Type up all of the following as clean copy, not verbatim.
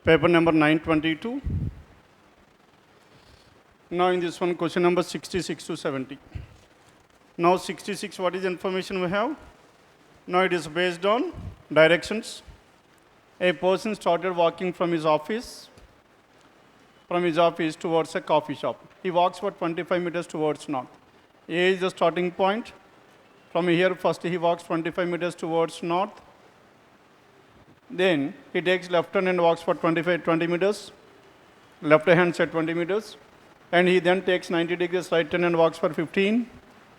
Paper number 922. Now in this one, question number 66 to 70. Now 66, what is the information we have? Now it is based on directions. A person started walking from his office towards a coffee shop. He walks for 25 meters towards north. A is the starting point. From here, first he walks 25 meters towards north. Then he takes left turn and walks for 20 meters, left hand side 20 meters. And he then takes 90 degrees right turn and walks for 15,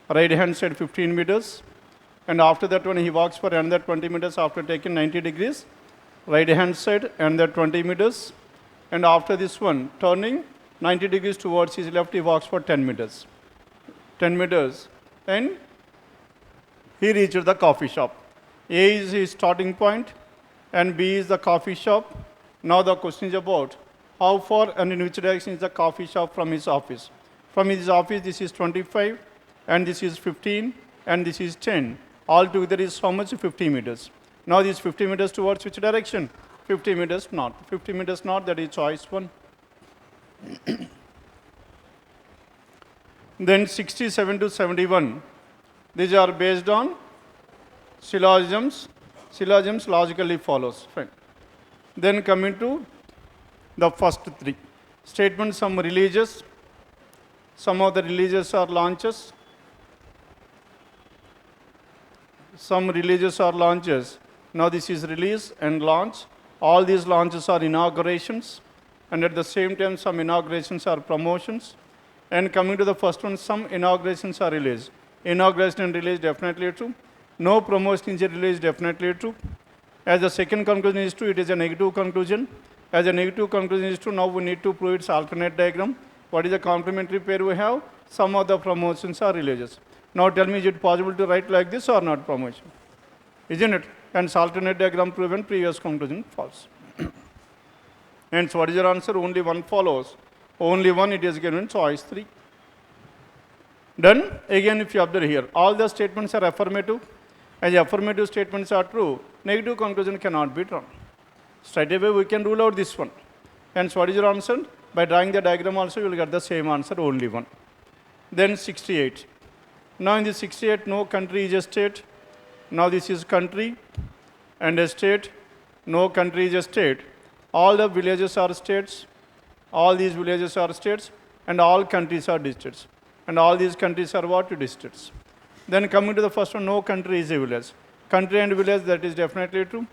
right hand side 15 meters. And after that one, he walks for another 20 meters after taking 90 degrees, right hand side, another 20 meters. And after this one, turning 90 degrees towards his left, he walks for 10 meters. 10 meters. And he reaches the coffee shop. A is his starting point, and B is the coffee shop. Now the question is about how far and in which direction is the coffee shop from his office. From his office, this is 25, and this is 15, and this is 10. All together is how much? 50 meters. Now this 50 meters towards which direction? 50 meters north. 50 meters north, that is choice 1. Then 67 to 71. These are based on syllogisms. Syllogisms logically follows. Fine. Then coming to the first 3. Statements, some releases. Some of the releases are launches. Some releases are launches. Now this is release and launch. All these launches are inaugurations. And at the same time, some inaugurations are promotions. And coming to the first one, some inaugurations are release. Inauguration and release definitely true. No promotion is a release definitely true. As the second conclusion is true, it is a negative conclusion. As a negative conclusion is true, now we need to prove its alternate diagram. What is the complementary pair we have? Some of the promotions are releases. Now tell me, is it possible to write like this or not promotion? Isn't it? Hence alternate diagram proven, previous conclusion false. Hence what is your answer? Only one follows. Only one, it is given choice 3. Done? Again, if you observe here, all the statements are affirmative. As affirmative statements are true, negative conclusion cannot be drawn. Straight away we can rule out this one. Hence what is your answer? By drawing the diagram also you will get the same answer, only one. Then 68. Now in the 68, no country is a state. Now this is country and a state. No country is a state. All the villages are states. All these villages are states. And all countries are districts. And all these countries are what? Districts. Then coming to the first one, no country is a village. Country and village, that is definitely true.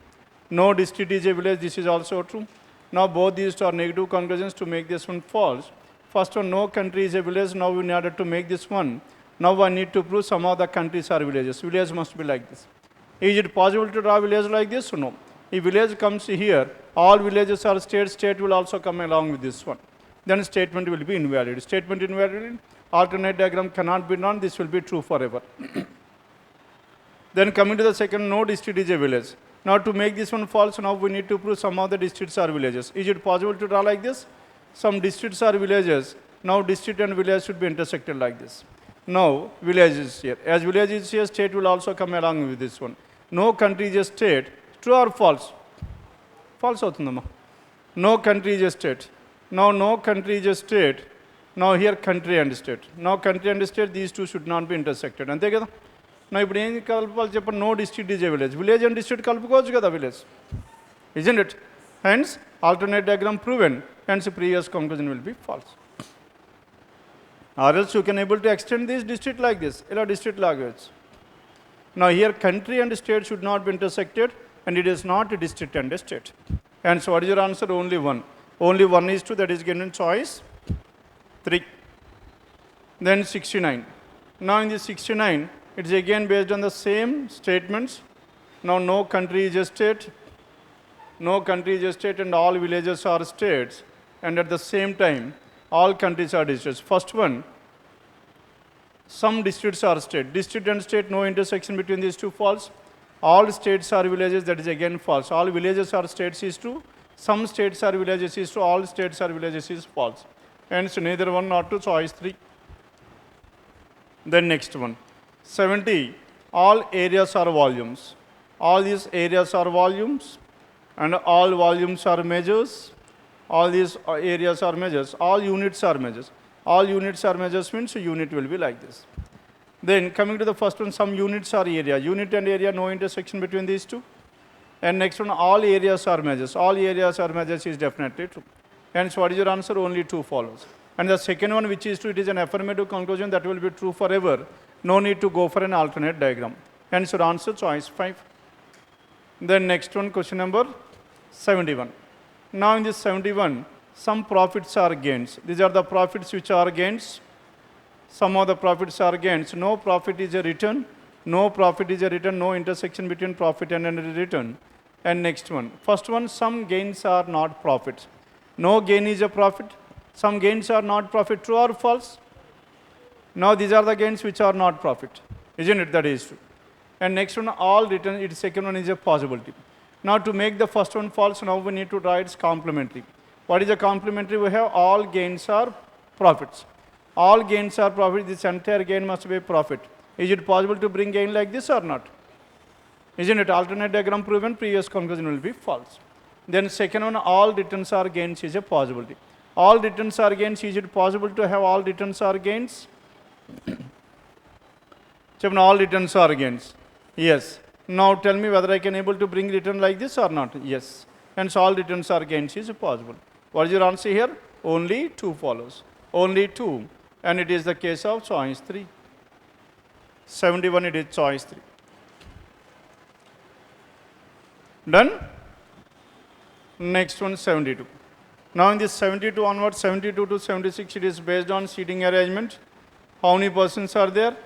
No district is a village, this is also true. Now both these are negative conclusions to make this one false. First one, no country is a village. Now in order to make this one, now I need to prove some of the countries are villages. Village must be like this. Is it possible to draw village like this? No. If village comes here, all villages are states, state will also come along with this one. Then statement will be invalid. Statement invalid, alternate diagram cannot be drawn, this will be true forever. Then coming to the second, no district is a village. Now to make this one false, now we need to prove some of the districts are villages. Is it possible to draw like this? Some districts are villages. Now district and village should be intersected like this. Now village is here. As village is here, state will also come along with this one. No country is a state. True or false? False avutundamma. No country is a state. Now no country is a state. Now here country and state. Now country and state, these two should not be intersected. Ante kada? Now ఇప్పుడు ఏం కలపాలి చెప్పండి? No district is a village. Village and district కలుపుకోవచ్చు కదా village. Isn't it? Hence alternate diagram proven. Hence previous conclusion will be false. Or else you can able to extend this district like this. ఇలా district లాగవచ్చు. Now here country and state should not be intersected, and it is not a district and a state. And so what is your answer? Only one. Only one is true, that is given choice 3. Then 69. Now in this 69, it is again based on the same statements. Now no country is a state. No country is a state and all villages are states. And at the same time, all countries are districts. First one, some districts are state. District and state, no intersection between these two, false. All states are villages, that is again false. All villages are states is true. Some states are villages is true. All states are villages is false. Hence neither one nor two, choice 3. Then next one, 70. All areas are volumes. All these areas are volumes. and all volumes are measures, all these areas are measures, all units are measures. All units are measures means unit will be like this. Then coming to the first one, some units are area. Unit and area, no intersection between these two. And next one, all areas are measures. All areas are measures is definitely true. Hence, what is your answer? Only 2 follows. And the second one, which is true, it is an affirmative conclusion that will be true forever. No need to go for an alternate diagram. Hence, your answer, choice 5. Then next one, question number 71. Now in this 71, some profits are gains. These are the profits which are gains. Some of the profits are gains. No profit is a return. No profit is a return. No intersection between profit and a return. And next one. First one, some gains are not profits. No gain is a profit. Some gains are not profit. True or false? Now these are the gains which are not profit. Isn't it? That is true. And next one, all return, its second one is a possibility. Now to make the first one false, now we need to draw its complementary. What is a complementary? We have all gains are profits. All gains are profit. This entire gain must be profit. Is it possible to bring gain like this or not? Isn't it? Alternate diagram proven, previous conclusion will be false. Then second one, all returns are gains is a possibility. All returns are gains. Is it possible to have all returns are gains? All returns are gains. Yes. Now tell me whether I can able to bring return like this or not. Yes. Hence all returns are gains is possible. What is your answer here? Only 2 follows. Only 2. And it is the case of choice 3. 71, it is choice 3. Done? Next one, 72. Now in this 72 onwards, 72 to 76, it is based on seating arrangement. How many persons are there?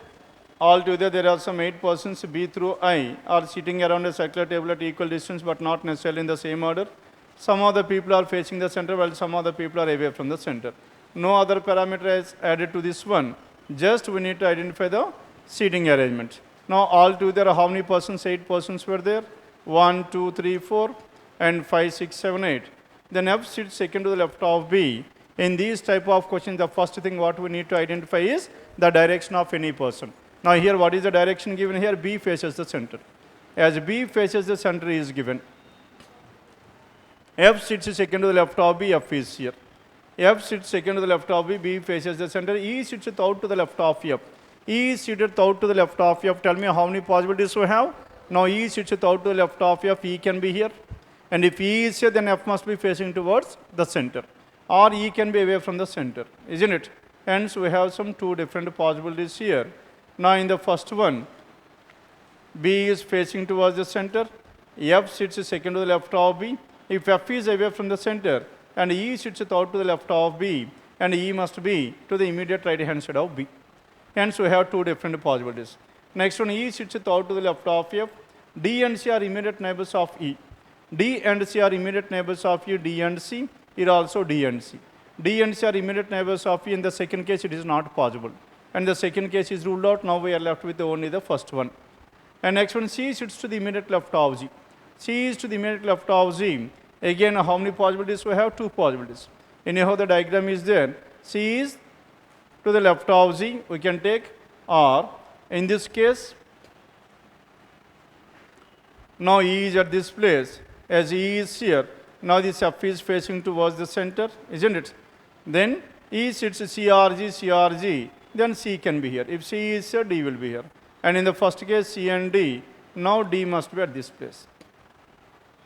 Altogether, there are some 8 persons. B through I are sitting around a circular table at equal distance, but not necessarily in the same order. Some of the people are facing the center, while some of the people are away from the center. No other parameter is added to this one. Just we need to identify the seating arrangement. Now, altogether, how many persons? 8 persons were there. 1, 2, 3, 4, and 5, 6, 7, 8. Then F sits second to the left of B. In these type of questions, the first thing what we need to identify is the direction of any person. Now here, what is the direction given here? B faces the center. As B faces the center is given. F sits second to the left of B, F is here. F sits second to the left of B, B faces the center. E sits out to the left of F. E is seated out to the left of F. Tell me how many possibilities we have? Now E sits out to the left of F, E can be here. And if E is here, then F must be facing towards the center. Or E can be away from the center, isn't it? Hence, we have some 2 different possibilities here. Now in the first one, B is facing towards the center. F sits second to the left of B. If F is away from the center and E sits out to the left of B, and E must be to the immediate right hand side of B. Hence we have 2 different possibilities. Next one, E sits out to the left of F. D and C are immediate neighbors of E. D and C are immediate neighbors of E. D and C are also D and C. D and C are immediate neighbors of E. In the second case, it is not possible. And the second case is ruled out. Now we are left with only the first one. And next one, C sits to the immediate left of G. C is to the immediate left of Z. Again, how many possibilities we have? 2 possibilities. Anyhow, the diagram is there. C is to the left of Z. We can take, or in this case, now E is at this place. As E is here, now this F is facing towards the center, isn't it? Then E sits CRG, CRG. Then C can be here. If C is here, D will be here. And in the first case, C and D, now D must be at this place.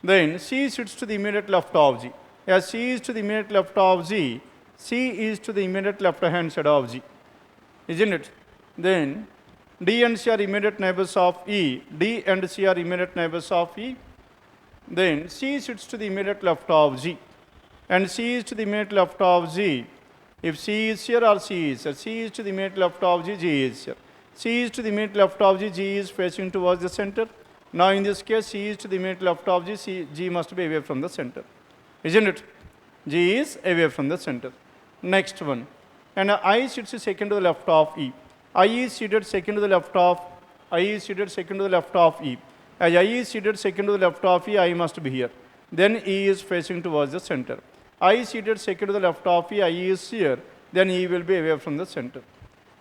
Then C sits to the immediate left of G. As C is to the immediate left of G, C is to the immediate left hand side of G. Isn't it? Then D and C are immediate neighbors of E. D and C are immediate neighbors of E. Then C sits to the immediate left of G. And C is to the immediate left of G. If C is here or C is here, C is to the immediate left of G, G is here. C is to the immediate left of G, G is facing towards the center. Now in this case, C is to the immediate left of G, G must be away from the center. Isn't it? G is away from the center. Next one. And I sits second to the left of E. I is seated second to the left of E. As I is seated second to the left of E, I must be here. Then E is facing towards the center. I is seated second to the left of E, I is here. Then E will be away from the center.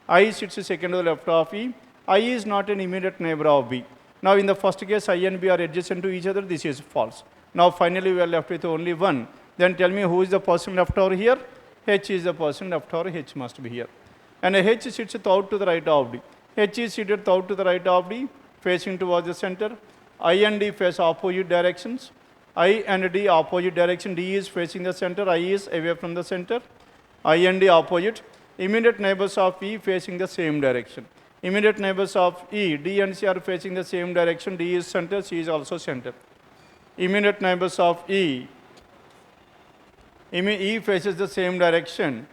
I sits second to the left of E. I is not an immediate neighbor of B. Now in the first case, I and B are adjacent to each other. This is false. Now finally we are left with only 1. Then tell me who is the person left over here? H is the person left over, H must be here. And H sits out to the right of D. H is seated out to the right of D, facing towards the center. I and D face opposite directions. I and D opposite direction. D is facing the center. I is away from the center. I and D opposite. Immediate neighbors of E facing the same direction. Immediate neighbors of E, D and C are facing the same direction. D is center, C is also center. Immediate neighbors of E, E faces the same direction.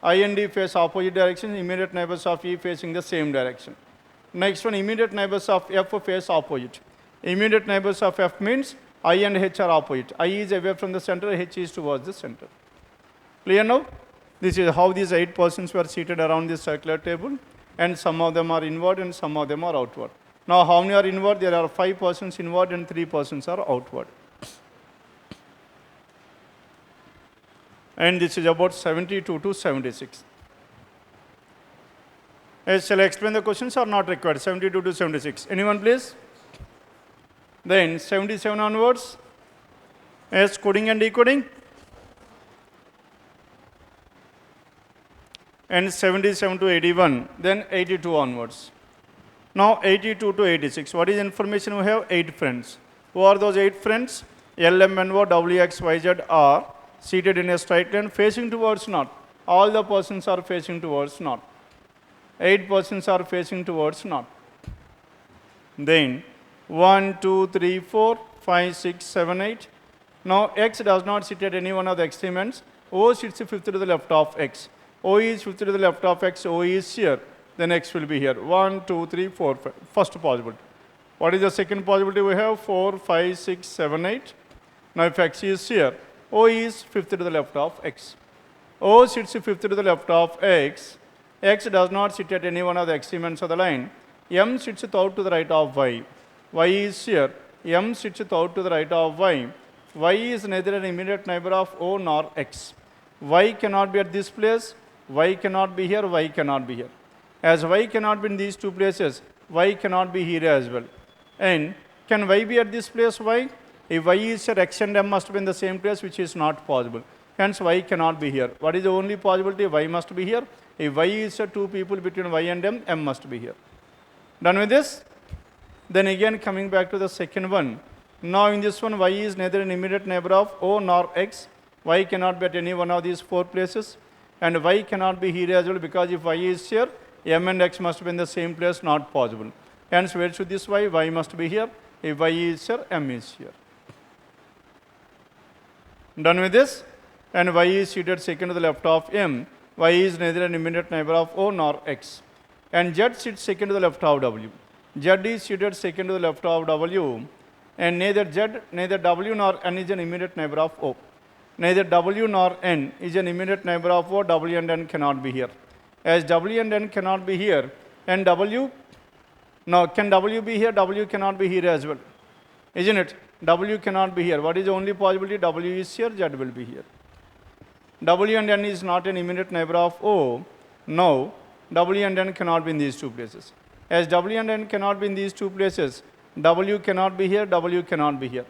I and D face opposite direction. Immediate neighbors of E facing the same direction. Next one, immediate neighbors of F face opposite. Immediate neighbors of F means I and H are opposite. I is away from the center, H is towards the center. Clear now? This is how these 8 persons were seated around this circular table, and some of them are inward and some of them are outward. Now how many are inward? There are 5 persons inward and 3 persons are outward. And this is about 72 to 76. Shall I explain the questions or not required? 72 to 76. Anyone please? Then 77 onwards. Yes, coding and decoding. And 77 to 81. Then 82 onwards. Now 82 to 86. What is information we have? 8 friends. Who are those 8 friends? L, M, N, O, W, X, Y, Z are seated in a straight line facing towards north. All the persons are facing towards north. 8 persons are facing towards north. Then 1, 2, 3, 4, 5, 6, 7, 8. Now X does not sit at any one of the extremes. O sits fifth to the left of X. O is fifth to the left of X. O is here. Then X will be here. 1, 2, 3, 4, 5. First possibility. What is the second possibility we have? 4, 5, 6, 7, 8. Now if X is here, O is fifth to the left of X. O sits fifth to the left of X. X does not sit at any one of the extremes of the line. M sits out to the right of Y. Y is here. M sits out to the right of Y. Y is neither an immediate neighbor of O nor X. Y cannot be at this place. Y cannot be here. Y cannot be here. As Y cannot be in these 2 places, Y cannot be here as well. And can Y be at this place? Y? If Y is here, X and M must be in the same place, which is not possible. Hence, Y cannot be here. What is the only possibility? Y must be here. If Y is here, 2 people between Y and M, M must be here. Done with this? Then again coming back to the second one. Now in this one, Y is neither an immediate neighbor of O nor X. Y cannot be at any one of these 4 places. And Y cannot be here as well, because if Y is here, M and X must be in the same place, not possible. Hence, where should this Y? Y must be here. If Y is here, M is here. Done with this? And Y is seated second to the left of M. Y is neither an immediate neighbor of O nor X. And Z sits second to the left of W. Z is seated second to the left of W. And neither Z, neither W nor N is an immediate neighbor of O. Neither W nor N is an immediate neighbor of O. W and N cannot be here. As W and N cannot be here, and W, now can W be here? W cannot be here as well. Isn't it? W cannot be here. What is the only possibility? W is here, Z will be here. W and N is not an immediate neighbor of O. No, W and N cannot be in these 2 places. As W and N cannot be in these 2 places, W cannot be here, W cannot be here.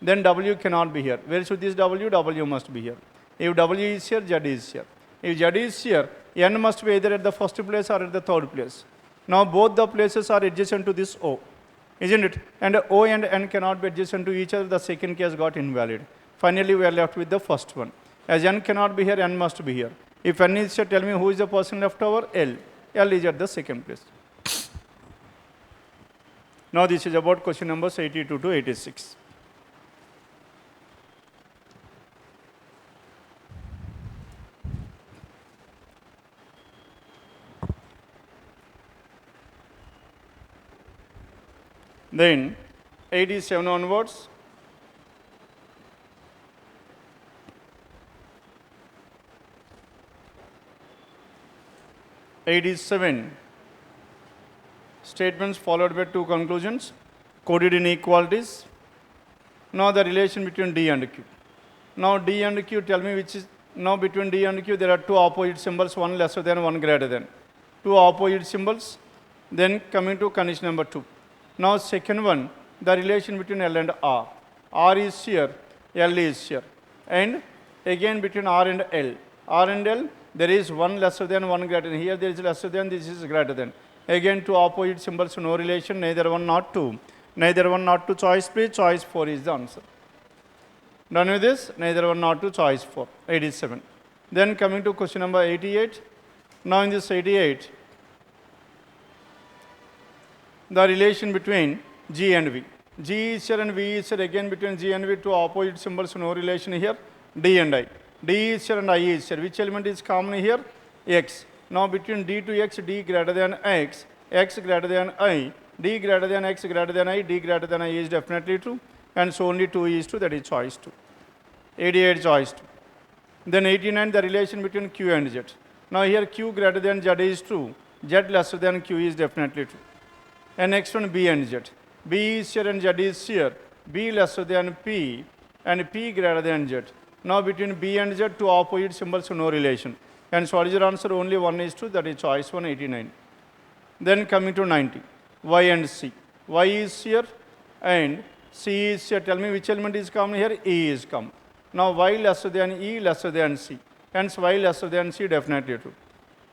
Then W cannot be here. Where should this W? W must be here. If W is here, Z is here. If Z is here, N must be either at the first place or at the third place. Now both the places are adjacent to this O. Isn't it? And O and N cannot be adjacent to each other. The second case got invalid. Finally, we are left with the first one. As N cannot be here, N must be here. If N is here, tell me who is the person left over? L. L is at the second place. Now this is about question numbers 82 to 86. Then 87 onwards. Statements followed by 2 conclusions, coded inequalities. Now the relation between D and Q. Now D and Q, tell me which is, now between D and Q there are 2 opposite symbols, one lesser than, one greater than. 2 opposite symbols. Then coming to condition number 2. Now second one, the relation between L and R. R is here. L is here. And again between R and L. R and L, there is one lesser than, one greater than. Here there is lesser than, this is greater than. Again two opposite symbols, no relation, neither one not two. Neither one not two, choice please, choice 4 is the answer. Done with this? Neither one not two, choice 4, 87. Then coming to question number 88. Now in this 88, the relation between G and V. G is here and V is here. Again between G and V, two opposite symbols, no relation here. D and I. D is here and I is here. Which element is common here? X. Now between D to X, D greater than X, X greater than I, D greater than X greater than I, D greater than I is definitely true. And so only 2 is true, that is choice 2. 88 choice 2. Then 89, the relation between Q and Z. Now here Q greater than Z is true. Z lesser than Q is definitely true. And next one B and Z. B is here and Z is here. B lesser than P and P greater than Z. Now between B and Z, two opposite symbols, no relation. And so what is your answer? Only 1 is true, that is choice 1, 89. Then coming to 90, Y and C. Y is here and C is here. Tell me which element is common here? E is common. Now Y lesser than E lesser than C. Hence Y lesser than C definitely true.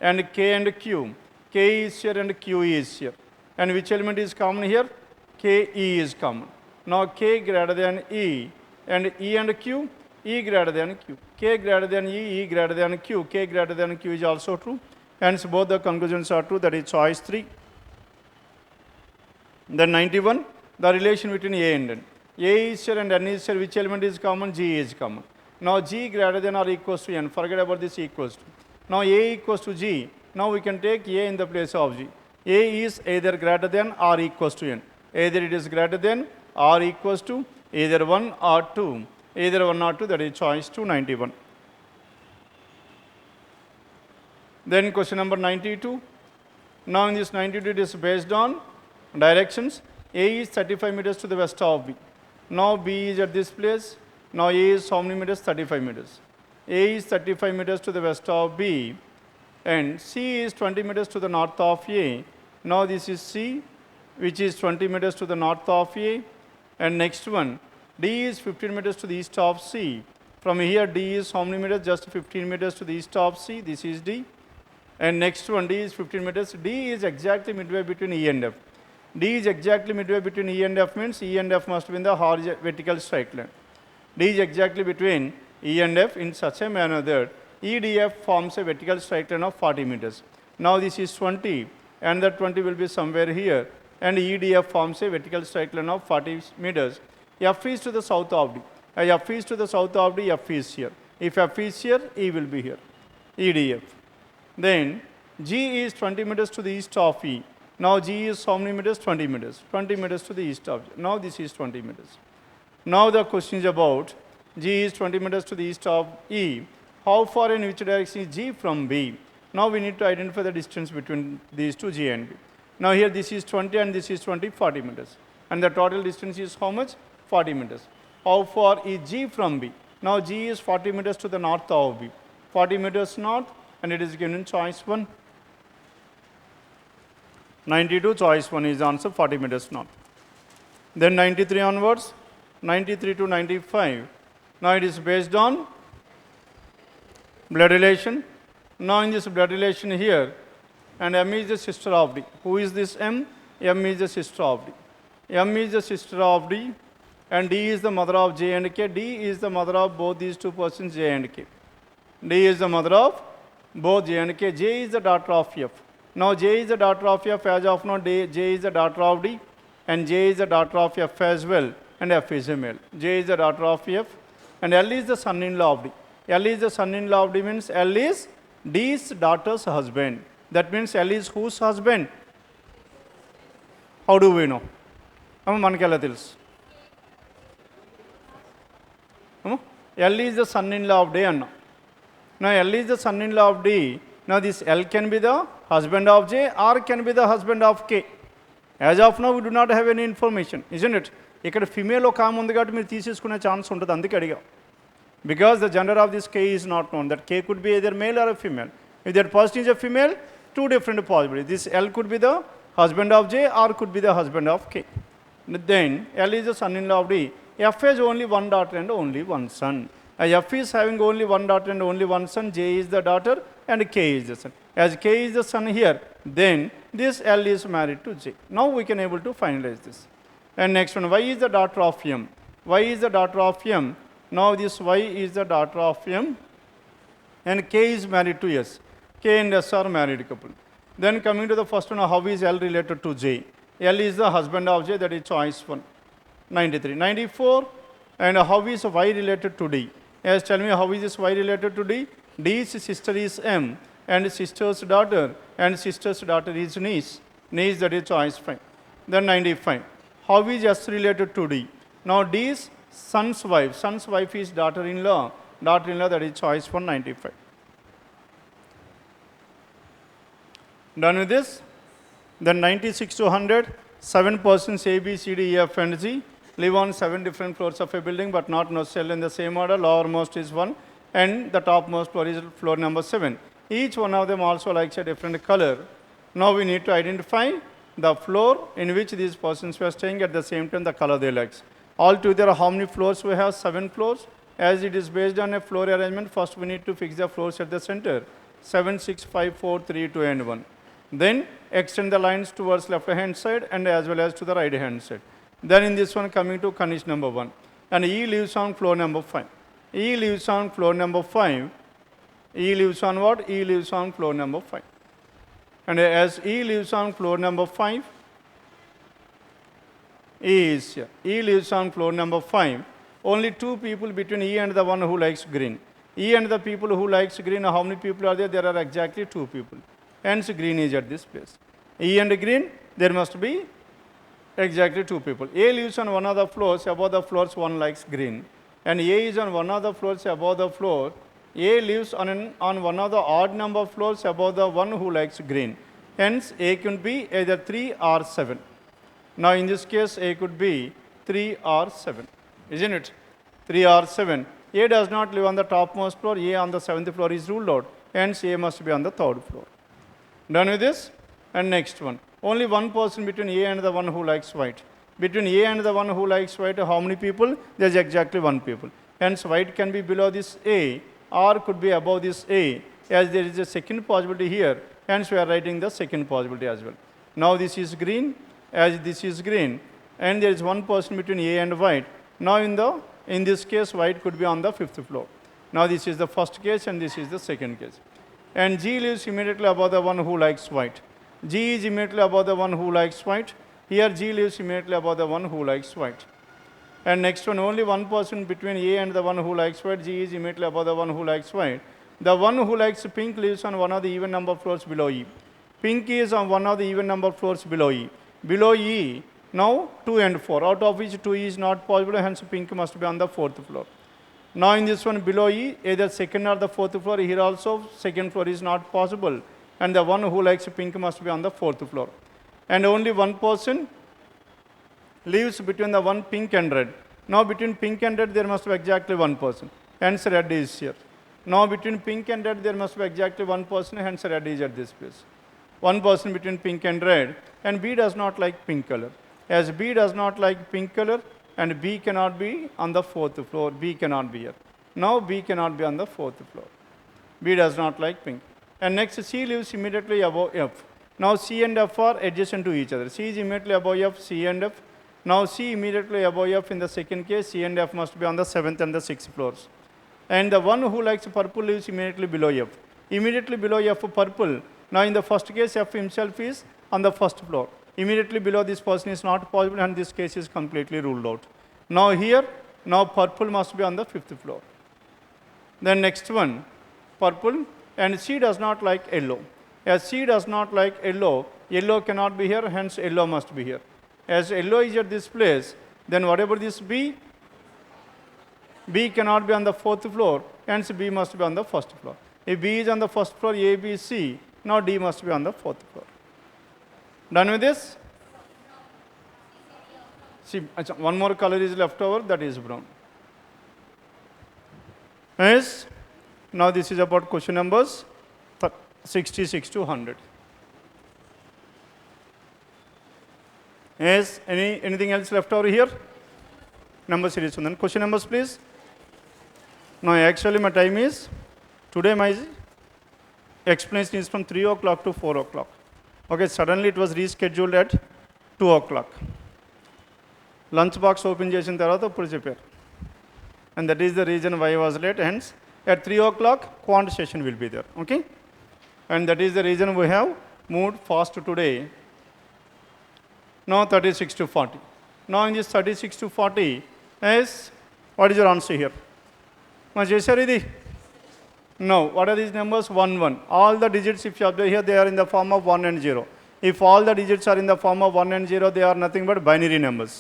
And K and Q. K is here and Q is here. And which element is common here? K, E is common. Now K greater than E and E and Q, E greater than Q. K greater than E, E greater than Q. K greater than Q is also true. Hence both the conclusions are true, that is choice 3. Then 91, the relation between A and N. A is here and N is here. Which element is common? G is common. Now G greater than or equals to N. Forget about this equals to. Now A equals to G. Now we can take A in the place of G. A is either greater than or equals to N. Either it is greater than or equals to either 1 or 2. Either 1 or 2, that is choice 291. Then question number 92. Now in this 92, it is based on directions. A is 35 meters to the west of B. Now B is at this place. Now A is how many meters? 35 meters. A is 35 meters to the west of B. And C is 20 meters to the north of A. Now this is C, which is 20 meters to the north of A. And next one, D is 15 meters to the east of C. From here, D is how many meters? Just 15 meters to the east of C. This is D. And next one, D is 15 meters. D is exactly midway between E and F. D is exactly midway between E and F means E and F must be in the vertical straight line. D is exactly between E and F in such a manner that EDF forms a vertical straight line of 40 meters. Now this is 20 and that 20 will be somewhere here, and EDF forms a vertical straight line of 40 meters. F is to the south of D. F is to the south of D, F is here. If F is here, E will be here. EDF. Then G is 20 meters to the east of E. Now G is how many meters? 20 meters. 20 meters to the east of G. Now this is 20 meters. Now the question is about G is 20 meters to the east of E. How far in which direction is G from B? Now we need to identify the distance between these two, G and B. Now here this is 20 and this is 20, 40 meters. And the total distance is how much? 40 meters. How far is G from B? Now G is 40 meters to the north of B. 40 meters north, and it is given in choice 1. 92, choice 1 is the answer, 40 meters north. Then 93 onwards, 93 to 95. Now it is based on blood relation. Now in this blood relation here, and M is the sister of D. Who is this M? M is the sister of D. M is the sister of D, and D is the mother of J and K. D is the mother of both these two persons, J and K. D is the mother of both J and K. J is the daughter of F. Now J is the daughter of F. As of now, J is the daughter of D, and J is the daughter of F as well, and F is a male. J is the daughter of F, and L is the son-in-law of D. L is the son-in-law of D means L is D's daughter's husband. That means L is whose husband? How do we know? మనకి ఎలా తెలుసు? L is the son-in-law of D అన్నా. Now L is the son-in-law of D. Now this L can be the husband of J or can be the husband of K. As of now we do not have any information, isn't it? ఇక్కడ female ఒక ఆమె ఉంది కాబట్టి మీరు తీసేసుకునే chance ఉంటుంది, అందుకే అడిగా. Because the gender of this K is not known. That K could be either male or a female. If that person is a female, two different possibilities. This L could be the husband of J or could be the husband of K. Then L is the son-in-law of D. F has only one daughter and only one son. F is having only one daughter and only one son, J is the daughter and K is the son. As K is the son here, then this L is married to J. Now we can able to finalize this. And next one, Y is the daughter of M. Y is the daughter of M. Now this Y is the daughter of M and K is married to S. K and S are married couple. Then coming to the first one, how is L related to J? L is the husband of J, that is choice 1. 93. 94, and how is Y related to D? Yes, tell me how is this Y related to D? D's sister is M, and sister's daughter is niece. Niece, that is choice 5. Then 95. How is S related to D? Now D's son's wife is daughter-in-law, that is choice 195. Done with this? Then 96 to 100, 7 persons A, B, C, D, E, F and G live on 7 different floors of a building but not necessarily in the same order. Lowermost is 1 and the topmost floor is floor number 7. Each one of them also likes a different color. Now we need to identify the floor in which these persons were staying, at the same time the color they like. Altogether how many floors we have? 7 floors. As it is based on a floor arrangement, first we need to fix the floors at the center. 7, 6, 5, 4, 3, 2 and 1. Then extend the lines towards left hand side and as well as to the right hand side. Then in this one coming to condition number 1. And E lives on floor number 5. E lives on floor number 5. E lives on what? E lives on floor number 5. And as E lives on floor number 5, E is here. E lives on floor number 5. Only 2 people between E and the one who likes green. E and the people who likes green, how many people are there? There are exactly 2 people. Hence green is at this place. E and green, there must be exactly 2 people. A lives on one of the floors, above the floors one likes green. And A is on one of the floors above the floor. A lives on one of the odd number floors above the one who likes green. Hence A could be either 3 or 7. Now in this case A could be 3 or 7. Isn't it? 3 or 7. A does not live on the topmost floor. A on the 7th floor is ruled out. Hence A must be on the 3rd floor. Done with this? And next one. Only one person between A and the one who likes white. Between A and the one who likes white, how many people? There is exactly 1 people. Hence white can be below this A or could be above this A, as there is a second possibility here. Hence we are writing the second possibility as well. Now this is green, as this is green, and there is 1 person between A and white. Now in this case white could be on the 5th floor. Now this is the first case and this is the second case. And G lives immediately above the one who likes white. G is immediately above the one who likes white. Here G lives immediately above the one who likes white. And next one, only 1 person between A and the one who likes white. G is immediately above the one who likes white. The one who likes pink lives on one of the even number floors below E. Pink is on one of the even number floors below E. Below E, now 2 and 4, out of which 2 is not possible, hence pink must be on the 4th floor. Now in this one below E, either 2nd or the 4th floor, here also 2nd floor is not possible, and the one who likes pink must be on the 4th floor. And only 1 person lives between the one pink and red. Now between pink and red there must be exactly 1 person, hence red is here. Now between pink and red there must be exactly 1 person, hence red is at this place. 1 person between pink and red, and B does not like pink color. As B does not like pink color, and B cannot be on the 4th floor, B cannot be here. Now B cannot be on the 4th floor. B does not like pink. And next C lives immediately above F. Now C and F are adjacent to each other. C is immediately above F, C and F. Now C immediately above F in the second case, C and F must be on the 7th and the 6th floors. And the one who likes purple lives immediately below F. Immediately below F purple. Now in the first case F himself is on the 1st floor. Immediately below this person is not possible, and this case is completely ruled out. Now here, now purple must be on the 5th floor. Then next one, purple, and C does not like yellow. As C does not like yellow, yellow cannot be here, hence yellow must be here. As yellow is at this place, then whatever this B cannot be on the 4th floor, hence B must be on the 1st floor. If B is on the 1st floor, A, B, C, now D must be on the 4th floor. Done with this? See, one more color is left over, that is brown. Yes? Now this is about question numbers 66 to 100. Yes? Anything else left over here? number series undan. Question numbers please. Now actually my time is, today my explanation is from 3 o'clock to 4 o'clock. Okay, suddenly it was rescheduled at 2 o'clock. Lunch box open చేసిన తర్వాత ఇప్పుడు చెప్పారు. And that is the reason why I was late. Hence, at 3 o'clock, quant session will be there. Okay? And that is the reason we have moved fast today. Now 36 to 40. Now in this 36 to 40, is, what is your answer here? Now, no, what are these numbers? 1, 1. All the digits, if you observe here, they are in the form of 1 and 0. If all the digits are in the form of 1 and 0, they are nothing but binary numbers.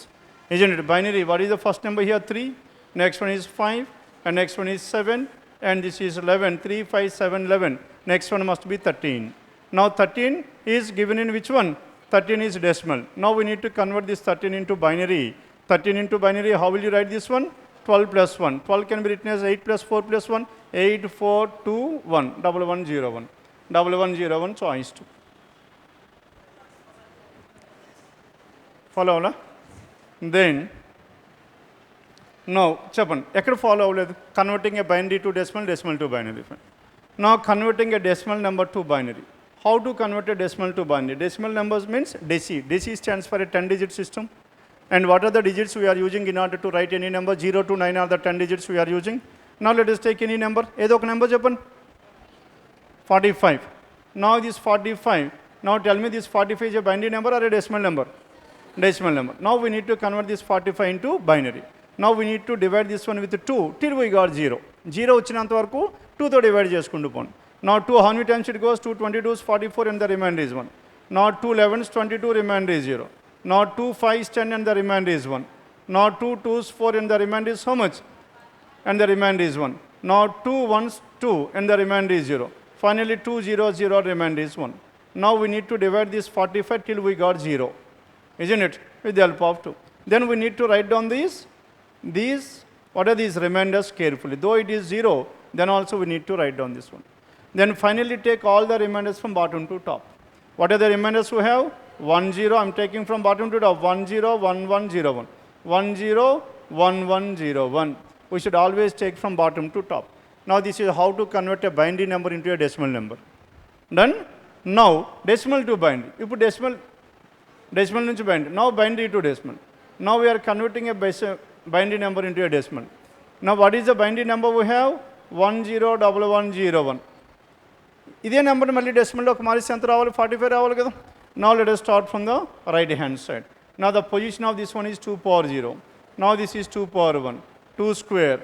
Isn't it? Binary, what is the first number here? 3. Next one is 5. And next one is 7. And this is 11. 3, 5, 7, 11. Next one must be 13. Now 13 is given in which one? 13 is decimal. Now we need to convert this 13 into binary. 13 into binary, how will you write this one? 12 plus 1. 12 can be written as 8 plus 4 plus 1. 8, 4, 2, 1. 1101. 1101 choice 2. Follow, la? Then, now, చెప్పండి ఎక్కడ follow అవ్వలేదు? Converting a binary to decimal, decimal to binary. Now, converting a decimal number to binary. How to convert a decimal to binary? Decimal numbers means deci. Deci stands for a 10-digit system. And what are the digits we are using in order to write any number? 0 to 9 are the 10 digits we are using. Now, let us take any number. ఏదో ఒక number చెప్పండి. 45. Now, this 45. Now, tell me this 45 is a binary number or a decimal number? Decimal number. Now, we need to convert this 45 into binary. Now, we need to divide this one with 2 till we got 0. 0 వచ్చినంత వరకు 2 తో divide చేసుకుంటూ పోండి. Now 2, how many times it goes? 2 22s 44 and the remainder is 1. Now 2 11s 22, remainder is 0. Now 2 5s 10 and the remainder is 1. Now 2 2s 4 and the remainder is how much? And the remainder is 1. Now 2 1s 2 and the remainder is 0. Finally 2 0 0, remainder is 1. Now we need to divide this 45 till we got 0. Isn't it? With the help of 2. Then we need to write down these, what are these remainders carefully. Though it is 0, then also we need to write down this one. Then finally take all the remainders from bottom to top. What are the remainders we have? 1 0, I'm taking from bottom to top. 1 0 1 1 0 1. 1 0 1 1 0 1. We should always take from bottom to top. Now this is how to convert a binary number into a decimal number. Done? Now decimal to binary. If decimal నుంచి binary. Now binary to decimal. Now we are converting a binary number into a decimal. Now what is the binary number we have? 101101. ఇదే number మళ్ళీ డెసిమల్లోకి మారిస్తే ఎంత రావాలి? 45 రావాలి కదా. Now let us start from the right hand side. Now the position of this one is 2 power 0. Now this is 2 power 1, 2 square,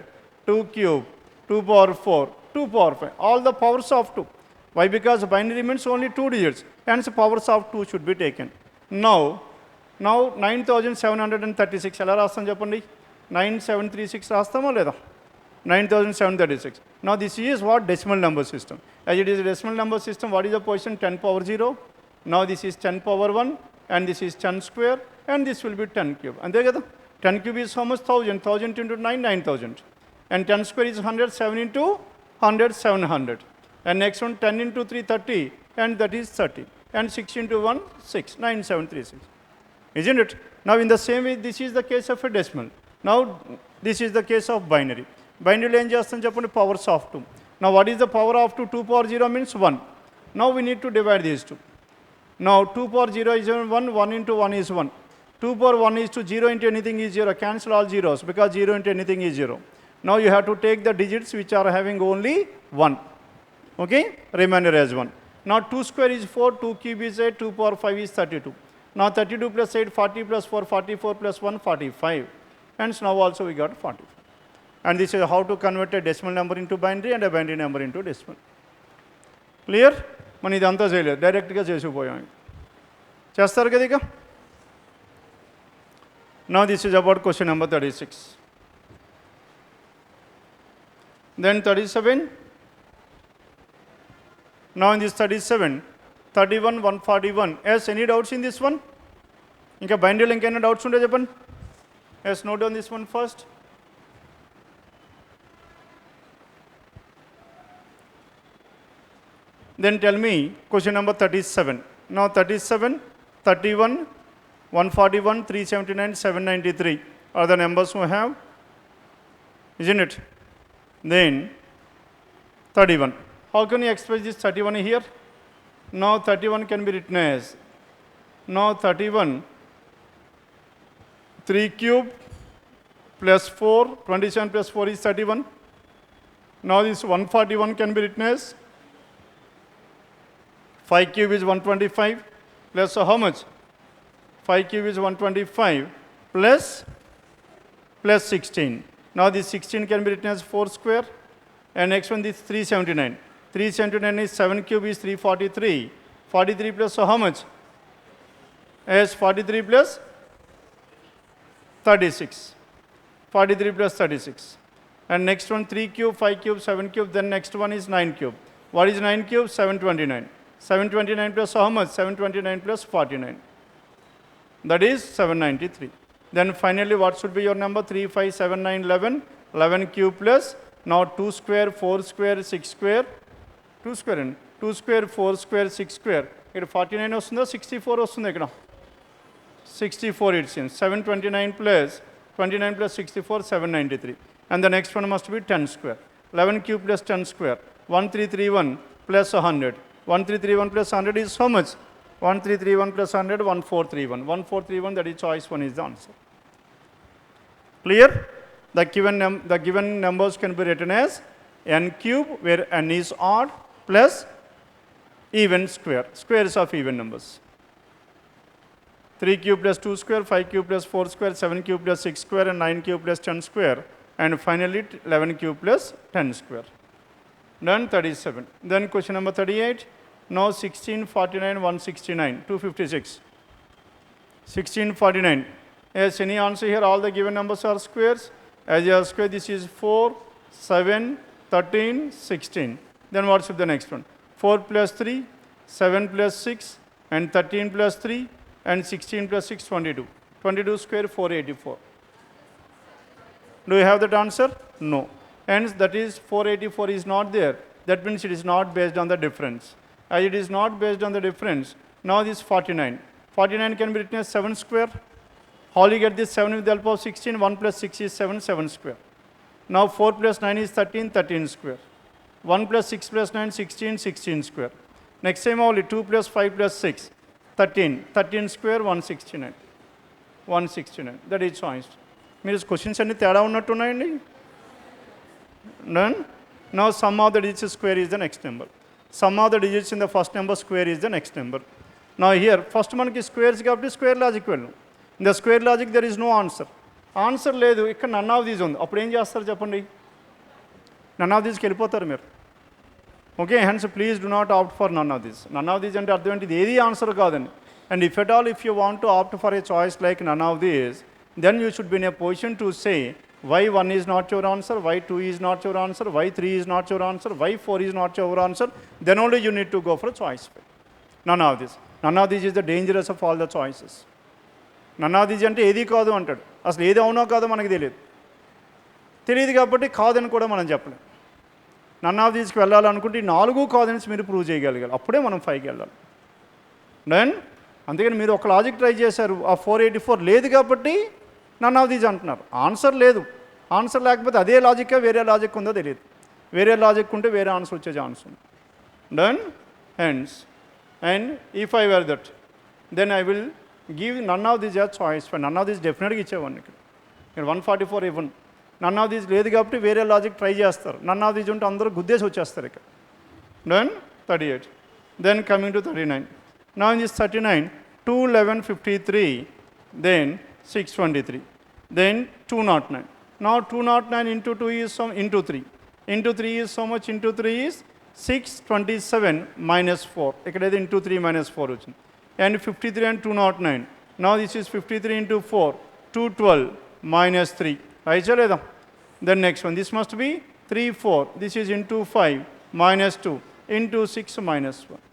2 cube, 2 power 4, 2 power 5. All the powers of 2. Why? Because binary means only 2 digits. Hence powers of 2 should be taken. Now 9736 ఎలా రాస్తాం చెప్పండి? 9736 రాస్తామా లేదా? 9736. Now this is what? Decimal number system. As it is a decimal number system, what is the position? 10 power 0. Now this is 10 power 1 and this is 10 square and this will be 10 cube. అంతే కదా? 10 cube is how much? 1000. 1000 into 9, 9000. And 10 square is 100. 7 into 100, 700. And next one 10 into 3, 30. And that is 30. And 6 into 1, 6. 9736. Isn't it? Now in the same way, this is the case of a decimal. Now this is the case of binary. Binary ఏం చేస్తాం చెప్పండి? Powers of 2. Now what is the power of 2? 2 power 0 means 1. Now we need to divide these two. Now 2 power 0 is 1, 1 into 1 is 1. 2 power 1 is 2, 0 into anything is 0. Cancel all zeros because 0 into anything is 0. Now you have to take the digits which are having only 1. Okay? Remainder as 1. Now 2 square is 4, 2 cube is 8, 2 power 5 is 32. Now 32 plus 8, 40 plus 4, 44 plus 1, 45. Hence now also we got 45. And this is how to convert a decimal number into binary and a binary number into decimal. Clear? మనం ఇదంతా చేయలేదు, డైరెక్ట్గా చేసిపోయాం. చేస్తారు కదా ఇక. Now this is about question number 36. Then 37. Now in this 37, 31, 141. Yes, any doubts in this one? ఇంకా బైనరీలో ఇంకైనా doubts ఉంటే చెప్పండి. Yes, note down this one first. Then tell me question number 37. Now 37, 31, 141, 379, 793. are the numbers we have, isn't it? Then 31. How can you express this 31 here? Now 31 can be written as, now 31, 3 cube plus 4, 27 plus 4 is 31. Now this 141 can be written as 5 cube is 125 plus how much? 5 cube is 125 plus 16. Now this 16 can be written as 4 square. And next one is 379. 379 is 7 cube is 343. 43 plus how much? As 43 plus 36. 43 plus 36. And next one 3 cube, 5 cube, 7 cube. Then next one is 9 cube. What is 9 cube? 729. 729 plus how much? 729 plus 49. That is 793. Then finally what should be your number? 3, 5, 7, 9, 11. 11 cube plus now 2 square, 4 square, 6 square. 2 square and 2 square, 4 square, 6 square. Here 49 వస్తుందా 64 వస్తుంది ఇక్కడ 64 it seems. 729 plus 29 plus 64, 793. And the next one must be 10 square. 11 cube plus 10 square. 1331 plus 100. 1331 plus 100 is how much? 1331 plus 100, 1431. 1431, that is choice 1 is the answer. Clear? The given numbers can be written as n cube, where n is odd, plus even square, squares of even numbers. 3 cube plus 2 square, 5 cube plus 4 square, 7 cube plus 6 square, and 9 cube plus 10 square, and finally 11 cube plus 10 square. Done. 37. Then question number 38. Now 1649, 169, 256. 1649. Yes, any answer here? All the given numbers are squares. As you are square, this is 4, 7, 13, 16. Then what's the next one? 4 plus 3, 7 plus 6, and 13 plus 3, and 16 plus 6, 22. 22 square, 484. Do you have that answer? No. Hence, that is 484 is not there. That means it is not based on the difference. As it is not based on the difference, now this 49. 49 can be written as 7 square. How do you get this 7 with the help of 16? 1 plus 6 is 7, 7 square. Now 4 plus 9 is 13, 13 square. 1 plus 6 plus 9, 16, 16 square. Next time only 2 plus 5 plus 6, 13. 13 square, 169. 169. That is choice. Means questions and tera unnattunnayandi. Done. Now sum of the digits square is the next number. Sum of the digits in the first number square is the next number. Now here first manaki squares kabatti square logic vellu. In the square logic there is no answer. Answer లేదు ఇక్కడ నన్ of these ఉంది. అప్పుడు ఏం చేస్తారు చెప్పండి? None of దీస్కి వెళ్ళిపోతారు మీరు. Okay, hence please do not opt for none of these. None of these అంటే అర్థం ఏంటి? ఇది ఏది ఆన్సర్ కాదండి. And if at all if you want to opt for a choice like none of these, then you should be in a position to say why 1 is not your answer, why 2 is not your answer, why 3 is not your answer, why 4 is not your answer. Then only you need to go for choice. None of this. None of this is the dangerous of all the choices. None of this అంటే ఏది కాదు అంటాడు. అసలు ఏది అవునో కాదో మనకు తెలియదు కాబట్టి కాదని కూడా మనం చెప్పలేం. నన్ ఆఫ్ దీస్కి వెళ్ళాలనుకుంటే ఈ 4 కాదని మీరు ప్రూవ్ చేయగలిగారు. అప్పుడే మనం 5కి వెళ్ళాలి. దెన్ అందుకని మీరు ఒక లాజిక్ ట్రై చేశారు, ఆ 484 లేదు కాబట్టి నన్ ఆఫ్ దీస్ అంటున్నారు. ఆన్సర్ లేదు. ఆన్సర్ లేకపోతే అదే లాజిక్గా వేరే లాజిక్ ఉందో తెలియదు. వేరే లాజిక్ ఉంటే వేరే ఆన్సర్ వచ్చే ఛాన్స్ ఉంది. Done. Hence and if I were that then I will give none of these as choice. None of these డెఫినెట్గా ఇచ్చేవాడిని. ఇక్కడ 144 ఇవ్వను. నన్ ఆఫ్ దీస్ లేదు కాబట్టి వేరే లాజిక్ ట్రై చేస్తారు. నన్ ఆఫ్ దీస్ ఉంటే అందరూ గుద్దేసి వచ్చేస్తారు ఇక్కడ. Done. 38. Then coming to 39. Now in this 39, 2, 11, 53, then 623, then 209. Now 209 into 2 is into 3. Into 3 is so much? Into 3 is 627 minus 4. Ikkada into 3 minus 4 వచ్చింది. And 53 and 209. Now this is 53 into 4, 212 minus 3. Right లేదా? Then next one, this must be 3, 4. This is into 5 minus 2 into 6 minus 1.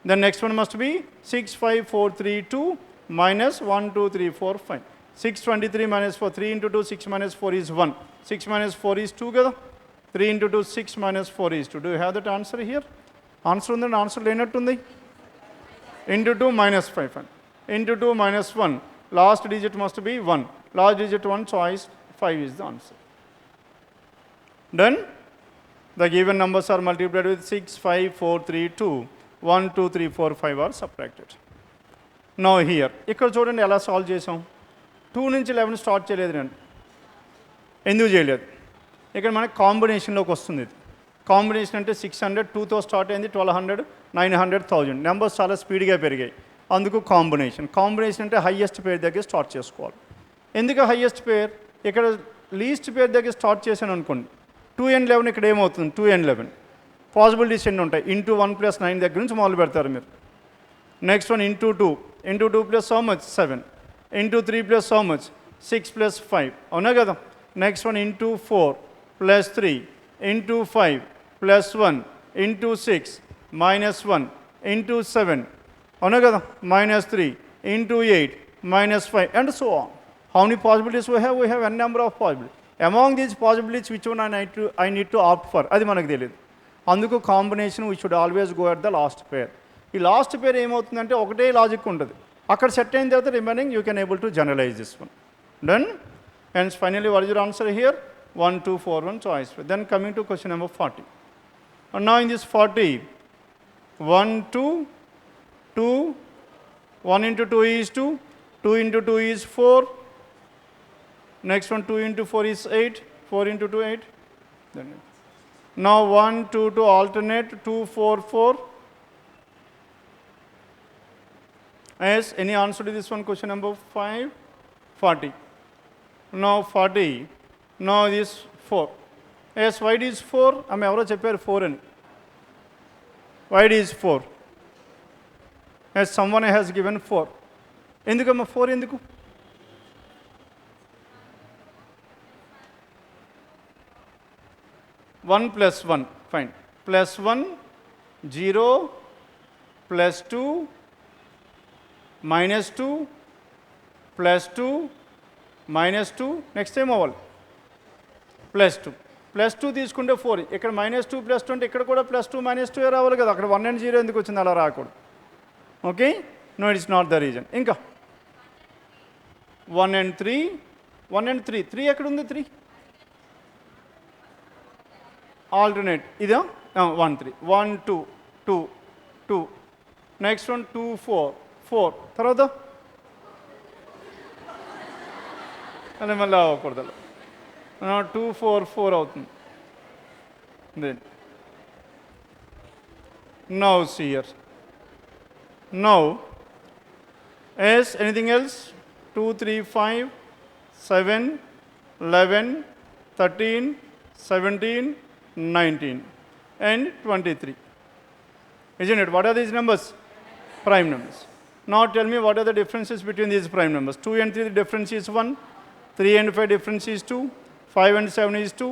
The next one must be 6, 5, 4, 3, 2 minus 1, 2, 3, 4, 5. 623 minus 4, 3 into 2, 6 minus 4 is 1. 6 minus 4 is 2 కదా. 3 into 2, 6 minus 4 is 2. Do you have that answer here? Answer ఉందండి. Answer లేనట్టుంది. Into 2 minus 5. Into 2 minus 1. Last digit must be 1. Last digit 1, choice 5 is the answer. Done? The given numbers are multiplied with 6, 5, 4, 3, 2. 1, 2, 3, 4, 5 are subtracted. Now here, ఇక్కడ చూడండి ఎలా solve చేసాం. 2 నుంచి 11 start చేయలేదు నేను. ఎందుకు చేయలేదు? ఇక్కడ మనకి కాంబినేషన్లోకి వస్తుంది ఇది. కాంబినేషన్ అంటే 600, 2తో స్టార్ట్ అయింది, 1200, 900, 1000. నెంబర్స్ చాలా స్పీడ్గా పెరిగాయి, అందుకు కాంబినేషన్. కాంబినేషన్ అంటే హయ్యెస్ట్ పేర్ దగ్గర స్టార్ట్ చేసుకోవాలి. ఎందుకు హయ్యెస్ట్ పేర్? ఇక్కడ లీస్ట్ పేర్ దగ్గర స్టార్ట్ చేశాను అనుకోండి, 2n11 ఇక్కడ ఏమవుతుంది? 2n11 పాసిబిలిటీస్ ఎన్ని ఉంటాయి? ఇంటూ 1 + 9 దగ్గర నుంచి మొదలు పెడతారు మీరు. Next one into 2, into 2 + how much? 7, into 3 + how much? 6 + 5, అవునా కదా? Next one into 4 + 3, into 5 + 1, into 6 -1, into 7, అవునా కదా? -3, into 8 -5, and so on. How many possibilities we have? We have n number of possibilities. Among these possibilities, which one I need to opt for? అది మనకు తెలియదు. అందుకు combination we should always go at the last pair. ఈ last pair ఏమవుతుందంటే ఒకటే logic ఉంటుంది, అక్కడ set అయిన తర్వాత remaining you can able to generalize this one. Done? And finally what is your answer here? 1, 2, 4, 1 choice. Then coming to question number 40. And now in this 40, 1, 2, 2, 1 into 2 is 2, 2 into 2 is 4, next one 2 into 4 is 8, 4 into 2, 8. Then now 1, 2 to alternate, 2, 4, 4. Yes, any answer to this one? Question number 5, 40. Now 40, now this 4. Yes, why it is 4? I am evaro chepparu 4 ani. Why it is 4? Yes, someone has given 4. Endukama 4 enduku? One plus 1, fine. Plus 1, 0, plus 2, minus 2, plus 2, minus 2. Next time అవ్వాలి plus 2. Plus 2 తీసుకుంటే 4. ఇక్కడ -2 + 2 అంటే ఇక్కడ కూడా +2 -2 రావాలి కదా. అక్కడ 1 and 0 ఎందుకు వచ్చింది? అలా రాకూడదు. Okay, no, it's not the reason. ఇంకా 1 and 3, 1 and 3. 3 ఎక్కడ ఉంది? 3 alternate ఇదా? 1, 3, 1, 2, 2, 2. Next one 2, 4, 4. తర్వాత అదే మళ్ళీ అవ్వకూడదు. 2, 4, 4 అవుతుంది. Then now see here. Now yes, anything else? 2, 3, 5, 7, 11, 13, 17, 19 and 23. Isn't it? What are these numbers? Prime numbers. Now tell me what are the differences between these prime numbers. 2 and 3 the difference is 1, 3 and 5 difference is 2, 5 and 7 is 2,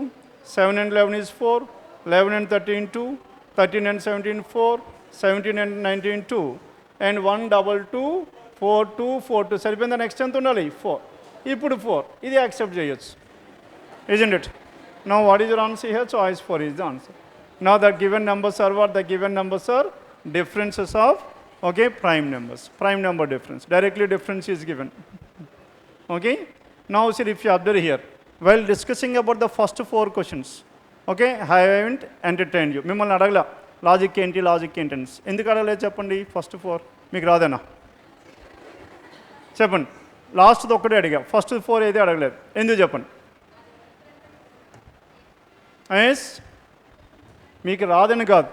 7 and 11 is 4, 11 and 13 2, 13 and 17 4, 17 and 19 2, and 1 double 2, 4 2, 4 2. సరిపోయిందా? Next ఎంత ఉండాలి? 4. ఇప్పుడు 4 ఇది accept చేయొచ్చు. Isn't it? Now what is your answer here? Choice 4 is the answer. Now the given numbers are what? The given numbers are differences of, okay, prime numbers. Prime number difference. Directly difference is given. Okay. Now see, if you observe here, while discussing about the first 4 questions, okay, I haven't entertained you. మిమ్మల్ని అడగలా logic ఏంటి, logic ఏంటి అని. ఎందుకు అడగలేదు చెప్పండి? First 4 మీకు రాదేనా? చెప్పండి. లాస్ట్ది ఒక్కటే అడిగా, ఫస్ట్ 4 ఏది అడగలేదు. ఎందుకు చెప్పండి? ఎస్, మీకు రాదని కాదు,